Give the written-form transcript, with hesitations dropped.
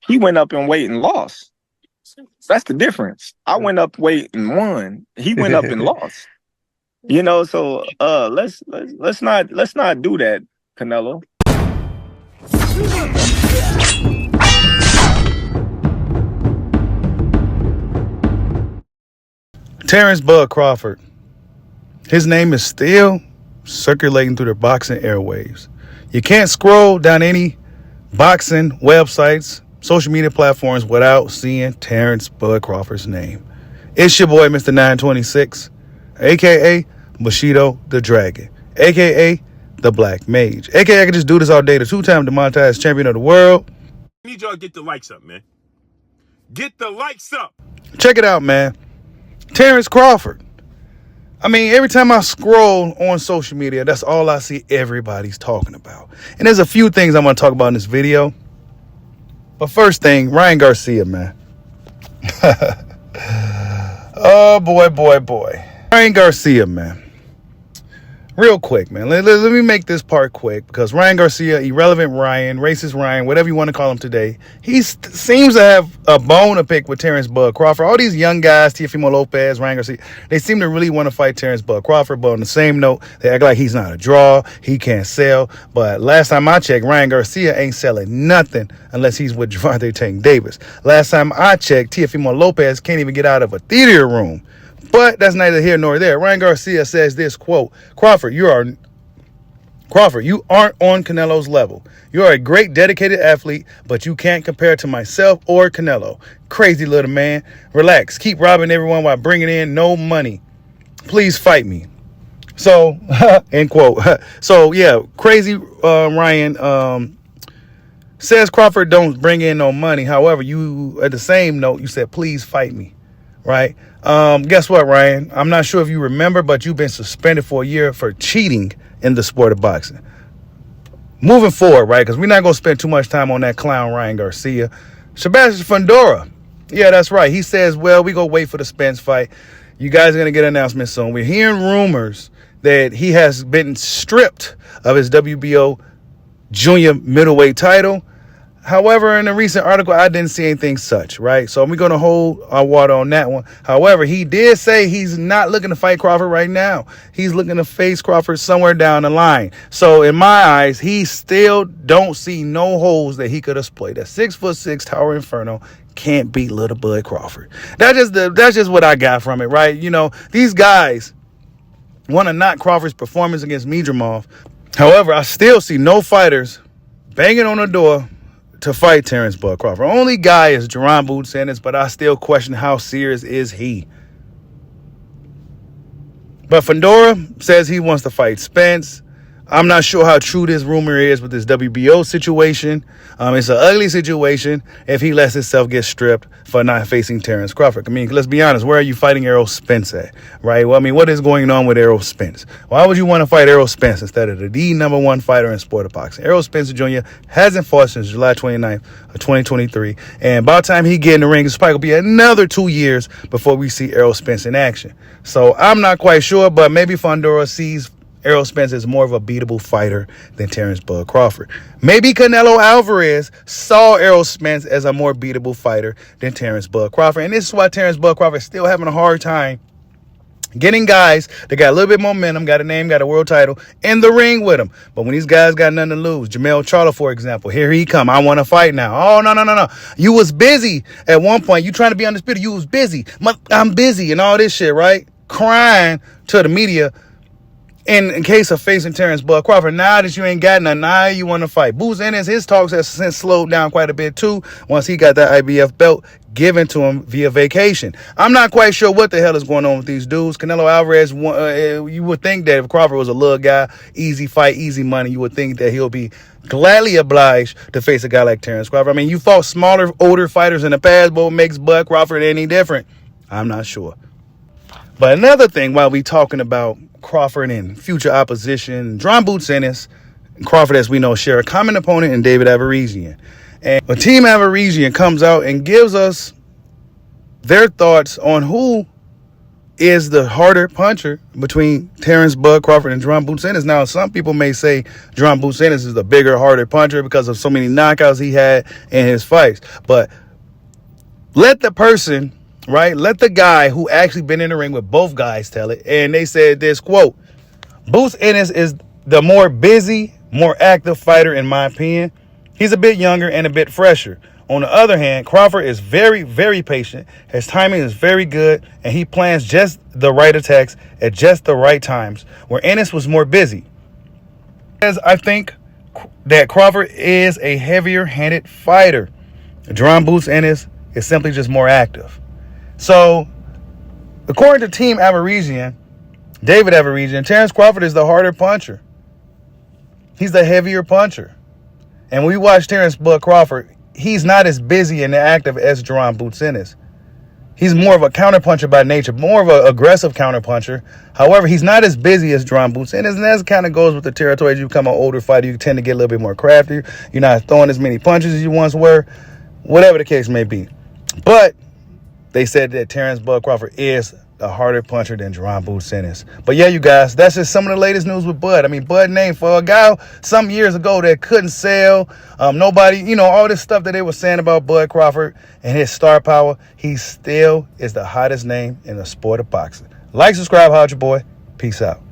He went up in weight and lost. That's the difference. I went up weight and won. He went up and lost. So let's not do that, Canelo. Terence Bud Crawford. His name is still circulating through the boxing airwaves. You can't scroll down any boxing websites, social media platforms without seeing Terence Bud Crawford's name. It's your boy, Mr. 926, a.k.a. Bushido the Dragon, a.k.a. the Black Mage, a.k.a. I can just do this all day, the two-time demonetized champion of the world. I need y'all to get the likes up, man. Get the likes up. Check it out, man. Terence Crawford. I mean, every time I scroll on social media, that's all I see everybody's talking about. And there's a few things I'm going to talk about in this video. But first thing, Ryan Garcia, man. Oh, boy. Ryan Garcia, man. Real quick, man. Let me make this part quick because Ryan Garcia, irrelevant Ryan, racist Ryan, whatever you want to call him today, he seems to have a bone to pick with Terence Bud Crawford. All these young guys, Teofimo Lopez, Ryan Garcia, they seem to really want to fight Terence Bud Crawford. But on the same note, they act like he's not a draw. He can't sell. But last time I checked, Ryan Garcia ain't selling nothing unless he's with Gervonta Tank Davis. Last time I checked, Teofimo Lopez can't even get out of a theater room. But that's neither here nor there. Ryan Garcia says this, quote, Crawford, you aren't on Canelo's level. You are a great, dedicated athlete, but you can't compare to myself or Canelo. Crazy little man. Relax. Keep robbing everyone while bringing in no money. Please fight me. So, end quote. So, yeah, crazy Ryan says Crawford don't bring in no money. However, you, at the same note, you said, please fight me. Right? Guess what, Ryan? I'm not sure if you remember, but you've been suspended for a year for cheating in the sport of boxing. Moving forward, right? Because we're not going to spend too much time on that clown, Ryan Garcia. Sebastian Fundora. Yeah, that's right. He says, well, we go wait for the Spence fight. You guys are going to get an announcement soon. We're hearing rumors that he has been stripped of his WBO junior middleweight title. However, in a recent article, I didn't see anything such, right? So we're going to hold our water on that one. However, he did say he's not looking to fight Crawford right now. He's looking to face Crawford somewhere down the line. So in my eyes, he still don't see no holes that he could exploit. That 6'6" Tower Inferno can't beat little Bud Crawford. That's just what I got from it, right? These guys want to knock Crawford's performance against Midrimov. However, I still see no fighters banging on the door to fight Terence Bud Crawford. Only guy is Jaron Ennis, but I still question how serious is he. But Fundora says he wants to fight Spence. I'm not sure how true this rumor is with this WBO situation. It's an ugly situation if he lets himself get stripped for not facing Terence Crawford. I mean, let's be honest. Where are you fighting Errol Spence at? Right? Well, I mean, what is going on with Errol Spence? Why would you want to fight Errol Spence instead of the number one fighter in sport of boxing? Errol Spence Jr. hasn't fought since July 29th of 2023. And by the time he get in the ring, it's probably going to be another 2 years before we see Errol Spence in action. So I'm not quite sure, but maybe Fundora sees Errol Spence is more of a beatable fighter than Terence Bud Crawford. Maybe Canelo Alvarez saw Errol Spence as a more beatable fighter than Terence Bud Crawford. And this is why Terence Bud Crawford is still having a hard time getting guys that got a little bit momentum, got a name, got a world title in the ring with him. But when these guys got nothing to lose, Jermell Charlo, for example, here he come. I want to fight now. Oh, no. You was busy at one point. You trying to be undisputed. You was busy. I'm busy and all this shit, right? Crying to the media in case of facing Terence Bud Crawford. Now that you ain't got nothing, now you want to fight. Boots Ennis, his talks has since slowed down quite a bit too once he got that IBF belt given to him via vacation. I'm not quite sure what the hell is going on with these dudes. Canelo Alvarez, you would think that if Crawford was a little guy, easy fight, easy money, you would think that he'll be gladly obliged to face a guy like Terence Crawford. I mean, you fought smaller, older fighters in the past, but what makes Bud Crawford any different? I'm not sure. But another thing, while we talking about Crawford and future opposition, Jaron Ennis and Crawford, as we know, share a common opponent in David Averizian. And when Team Averizian comes out and gives us their thoughts on who is the harder puncher between Terence Bud Crawford and Jaron Ennis. Now, some people may say Jaron Ennis is the bigger, harder puncher because of so many knockouts he had in his fights. But let the person, right, let the guy who actually been in the ring with both guys tell it. And they said this, quote, Boots Ennis is the more busy, more active fighter, in my opinion. He's a bit younger and a bit fresher. On the other hand, Crawford is very, very patient. His timing is very good, and he plans just the right attacks at just the right times, where Ennis was more busy. As I think that Crawford is a heavier-handed fighter. Jaron Boots Ennis is simply just more active. So, according to Team Averesian, David Averesian, Terence Crawford is the harder puncher. He's the heavier puncher. And when we watch Terence Bud Crawford, he's not as busy and active as Jaron Boots Ennis. He's more of a counterpuncher by nature, more of an aggressive counterpuncher. However, he's not as busy as Jaron Boots Ennis, and that kind of goes with the territory. As you become an older fighter, you tend to get a little bit more crafty. You're not throwing as many punches as you once were, whatever the case may be. But they said that Terence Bud Crawford is a harder puncher than Jaron Boots Ennis. But yeah, you guys, that's just some of the latest news with Bud. I mean, Bud named for a guy some years ago that couldn't sell. Nobody, all this stuff that they were saying about Bud Crawford and his star power, he still is the hottest name in the sport of boxing. Like, subscribe, holla at your boy. Peace out.